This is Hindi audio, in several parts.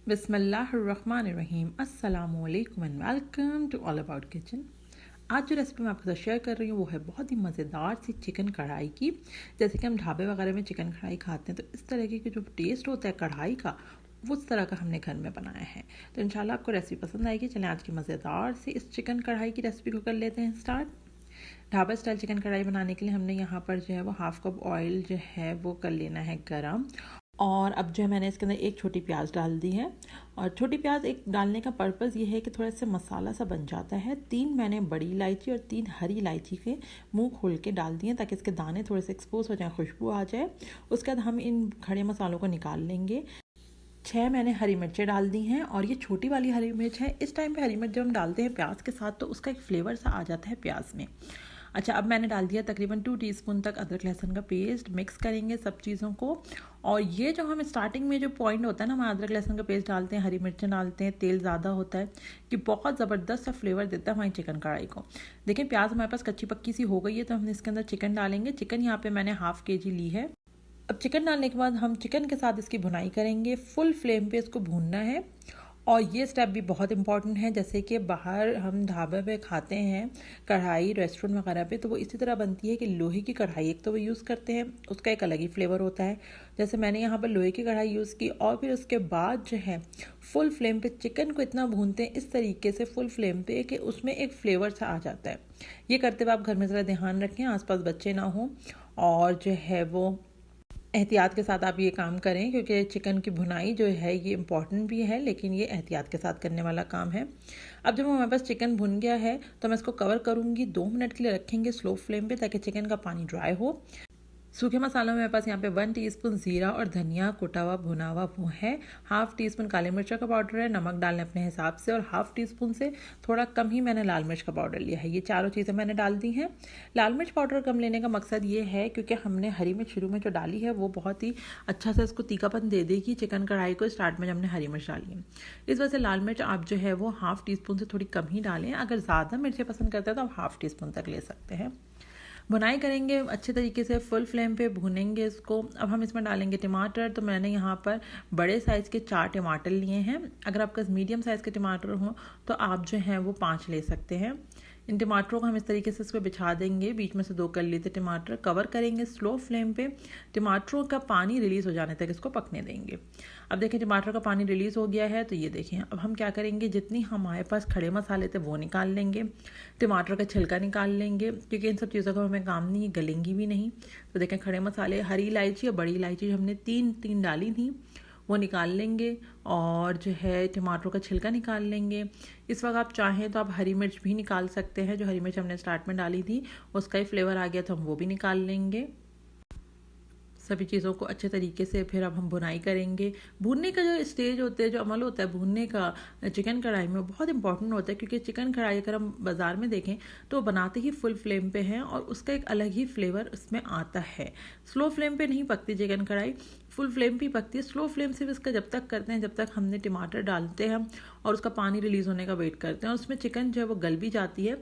बिस्मिल्लाहिर्रहमानिर्रहीम अस्सलामुअलैकुम and welcome to all about kitchen. आज जो रेसिपी मैं आपके साथ शेयर कर रही हूँ वो है बहुत ही मज़ेदार सी चिकन कढ़ाई की। जैसे कि हम ढाबे वगैरह में चिकन कढ़ाई खाते हैं तो इस तरह की जो टेस्ट होता है कढ़ाई का वो उस तरह का हमने घर में बनाया है। तो इंशाल्लाह आपको रेसिपी पसंद आएगी। चलें आज की मज़ेदार सी इस चिकन कढ़ाई की रेसिपी को कर लेते हैं स्टार्ट। ढाबा स्टाइल चिकन कढ़ाई बनाने के लिए हमने यहाँ पर जो है वो हाफ़ कप ऑयल जो है वो कर लेना है गरम। और अब जो है मैंने इसके अंदर एक छोटी प्याज डाल दी है। और छोटी प्याज एक डालने का पर्पज़ ये है कि थोड़ा सा मसाला सा बन जाता है। 3 मैंने बड़ी इलायची और 3 हरी इलायची के मुंह खोल के डाल दिए ताकि इसके दाने थोड़े से एक्सपोज हो जाए, खुशबू आ जाए। उसके बाद हम इन खड़े मसालों को निकाल लेंगे। 6 मैंने हरी मिर्चें डाल दी हैं और ये छोटी वाली हरी मिर्च है। इस टाइम पे हरी मिर्च जब हम डालते हैं प्याज के साथ तो उसका एक फ्लेवर सा आ जाता है प्याज में। अच्छा, अब मैंने डाल दिया तकरीबन 2 टीस्पून तक अदरक लहसुन का पेस्ट। मिक्स करेंगे सब चीज़ों को। और ये जो हम स्टार्टिंग में जो पॉइंट होता है ना, हम अदरक लहसुन का पेस्ट डालते हैं, हरी मिर्चें डालते हैं, तेल ज़्यादा होता है कि बहुत ज़बरदस्त सा फ्लेवर देता है हमारी चिकन कढ़ाई को। देखिए प्याज हमारे पास कच्ची पक्की सी हो गई है तो हम इसके अंदर चिकन डालेंगे। चिकन यहाँ पे मैंने हाफ़ kg ली है। अब चिकन डालने के बाद हम चिकन के साथ इसकी भुनाई करेंगे। फुल फ्लेम पे इसको भूनना है। और ये स्टेप भी बहुत इंपॉर्टेंट है। जैसे कि बाहर हम ढाबे पे खाते हैं कढ़ाई रेस्टोरेंट वगैरह पे तो वो इसी तरह बनती है कि लोहे की कढ़ाई एक तो वो यूज़ करते हैं, उसका एक अलग ही फ्लेवर होता है। जैसे मैंने यहाँ पर लोहे की कढ़ाई यूज़ की और फिर उसके बाद जो है फुल फ्लेम पे चिकन को इतना भूनते हैं इस तरीके से फुल फ्लेम पे कि उसमें एक फ्लेवर सा आ जाता है। ये करते हुए आप घर में ज़रा ध्यान रखें, आसपास बच्चे ना हों और जो है वो एहतियात के साथ आप ये काम करें क्योंकि चिकन की भुनाई जो है ये इम्पॉर्टेंट भी है लेकिन ये एहतियात के साथ करने वाला काम है। अब जब हमारे पास चिकन भुन गया है तो मैं इसको कवर करूँगी, 2 मिनट के लिए रखेंगे स्लो फ्लेम पे ताकि चिकन का पानी ड्राई हो। सूखे मसालों में मेरे पास यहाँ पे 1 टीस्पून ज़ीरा और धनिया कुटा हुआ भुना हुआ वो है। हाफ़ टीस्पून काली मिर्च का पाउडर है। नमक डालने अपने हिसाब से और हाफ़ टीस्पून से थोड़ा कम ही मैंने लाल मिर्च का पाउडर लिया है। ये चारों चीज़ें मैंने डाल दी हैं। लाल मिर्च पाउडर कम लेने का मकसद ये है क्योंकि हमने हरी मिर्च शुरू में जो डाली है वो बहुत ही अच्छा से इसको तीखापन दे देगी चिकन कढ़ाई को स्टार्ट में जब हमने हरी मिर्च डाली है। इस वजह से लाल मिर्च आप जो है वो हाफ़ टीस्पून से थोड़ी कम ही डालें। अगर ज़्यादा मिर्चें पसंद करते हैं तो आप हाफ़ टीस्पून तक ले सकते हैं। भुनाई करेंगे अच्छे तरीके से, फुल फ्लेम पे भूनेंगे इसको। अब हम इसमें डालेंगे टमाटर। तो मैंने यहाँ पर बड़े साइज़ के 4 टमाटर लिए हैं। अगर आपके पास मीडियम साइज़ के टमाटर हों तो आप जो हैं वो 5 ले सकते हैं। इन टमाटरों को हम इस तरीके से इस पर बिछा देंगे, बीच में से 2 कर लिए थे टमाटर। कवर करेंगे स्लो फ्लेम पे, टमाटरों का पानी रिलीज़ हो जाने तक इसको पकने देंगे। अब देखें टमाटर का पानी रिलीज़ हो गया है तो ये देखें। अब हम क्या करेंगे, जितनी हमारे पास खड़े मसाले थे वो निकाल लेंगे, टमाटर का छिलका निकाल लेंगे क्योंकि इन सब चीज़ों का हमें काम नहीं, गलेंगी भी नहीं। तो देखें खड़े मसाले, हरी इलायची और बड़ी इलायची हमने 3 डाली थी वो निकाल लेंगे और जो है टमाटरों का छिलका निकाल लेंगे। इस वक्त आप चाहें तो आप हरी मिर्च भी निकाल सकते हैं। जो हरी मिर्च हमने स्टार्ट में डाली थी उसका ही फ्लेवर आ गया तो हम वो भी निकाल लेंगे। सभी चीज़ों को अच्छे तरीके से फिर अब हम भुनाई करेंगे। भूनने का जो स्टेज होता है, जो अमल होता है भूनने का चिकन कढ़ाई में, बहुत इंपॉर्टेंट होता है क्योंकि चिकन कढ़ाई अगर हम बाज़ार में देखें तो बनाते ही फुल फ्लेम पे हैं और उसका एक अलग ही फ्लेवर उसमें आता है। स्लो फ्लेम पे नहीं पकती चिकन कढ़ाई, फुल फ्लेम पे पकती है। स्लो फ्लेम से भी इसका जब तक करते हैं जब तक हमने टमाटर डालते हैं और उसका पानी रिलीज़ होने का वेट करते हैं और उसमें चिकन जो है वो गल भी जाती है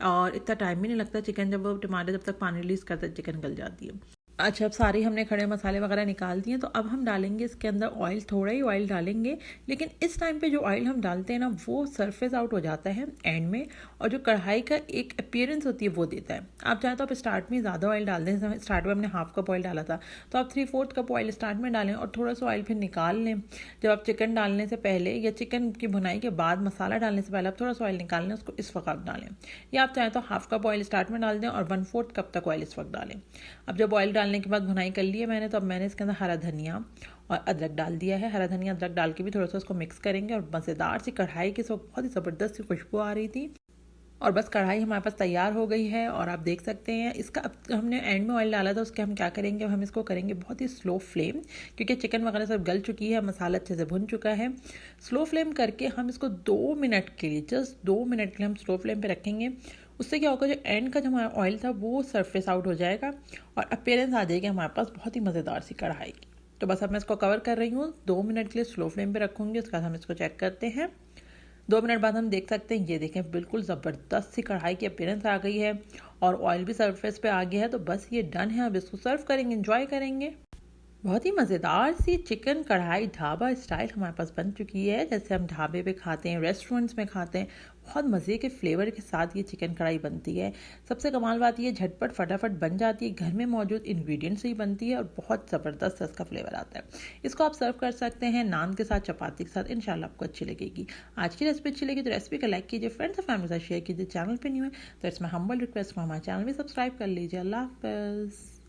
और इतना टाइम भी नहीं लगता। चिकन जब वो टमाटर जब तक पानी रिलीज़ करता है चिकन गल जाती है। अच्छा, अब सारे हमने खड़े मसाले वगैरह निकाल दिए तो अब हम डालेंगे इसके अंदर ऑयल। थोड़ा ही ऑयल डालेंगे लेकिन इस टाइम पे जो ऑयल हम डालते हैं ना वो सरफेस आउट हो जाता है एंड में और जो कढ़ाई का एक अपीयरेंस होती है वो देता है। आप चाहें तो आप स्टार्ट में ज़्यादा ऑयल डाल दें। स्टार्ट में हमने हाफ़ कप ऑयल डाला था तो आप 3/4 कप ऑयल स्टार्ट में डालें और थोड़ा सा ऑयल फिर निकाल लें। जब आप चिकन डालने से पहले या चिकन की भुनाई के बाद मसाला डालने से पहले आप थोड़ा सा ऑयल निकाल लें, उसको इस वक्त आप डालें। या आप चाहें तो हाफ़ कप ऑयल स्टार्ट में डाल दें और 1/4 कप तक ऑयल इस वक्त डालें। अब जब ऑयल डालने के बाद भुनाई कर लिए मैंने तो अब मैंने इसके अंदर हरा धनिया और अदरक डाल दिया है। हरा धनिया अदरक डाल के भी थोड़ा सा उसको मिक्स करेंगे और मज़ेदार सी कढ़ाई की बहुत ही ज़बरदस्त सी खुशबू आ रही थी और बस कढ़ाई हमारे पास तैयार हो गई है और आप देख सकते हैं इसका। अब हमने एंड में ऑयल डाला था उसके हम क्या करेंगे, हम इसको करेंगे बहुत ही स्लो फ्लेम क्योंकि चिकन वगैरह सब गल चुकी है, मसाला अच्छे से भुन चुका है। स्लो फ्लेम करके हम इसको 2 मिनट के लिए, जस्ट 2 मिनट के लिए हम स्लो फ्लेम पे रखेंगे। उससे क्या होगा, जो एंड का जो हमारा ऑयल था वो सरफेस आउट हो जाएगा और अपीयरेंस आ जाएगी हमारे पास बहुत ही मज़ेदार सी कढ़ाई की। तो बस अब मैं इसको कवर कर रही हूँ, 2 मिनट के लिए स्लो फ्लेम पे रखूँगी। उसके बाद हम इसको चेक करते हैं। 2 मिनट बाद हम देख सकते हैं, ये देखें बिल्कुल ज़बरदस्त सी कढ़ाई की अपीयरेंस आ गई है और ऑयल भी सरफेस पे आ गया है। तो बस ये डन है, अब इसको सर्व करेंगे, एंजॉय करेंगे। बहुत ही मज़ेदार सी चिकन कढ़ाई ढाबा स्टाइल हमारे पास बन चुकी है, जैसे हम ढाबे पे खाते हैं, रेस्टोरेंट्स में खाते हैं। बहुत मज़े के फ्लेवर के साथ ये चिकन कढ़ाई बनती है। सबसे कमाल बात ये झटपट फटाफट बन जाती है, घर में मौजूद इंग्रेडिएंट्स से ही बनती है और बहुत ज़बरदस्त इसका फ्लेवर आता है। इसको आप सर्व कर सकते हैं नान के साथ, चपाती के साथ, इंशाल्लाह आपको अच्छी लगेगी। आज की रेसिपी अच्छी लगी तो रेसिपी को लाइक कीजिए, फ्रेंड्स और फैमिली के साथ शेयर कीजिए। चैनल पर न्यू है तो इट्स माई हम्बल रिक्वेस्ट को हमारे चैनल में सब्सक्राइब कर लीजिए। अल्लाह हाफ़िज़।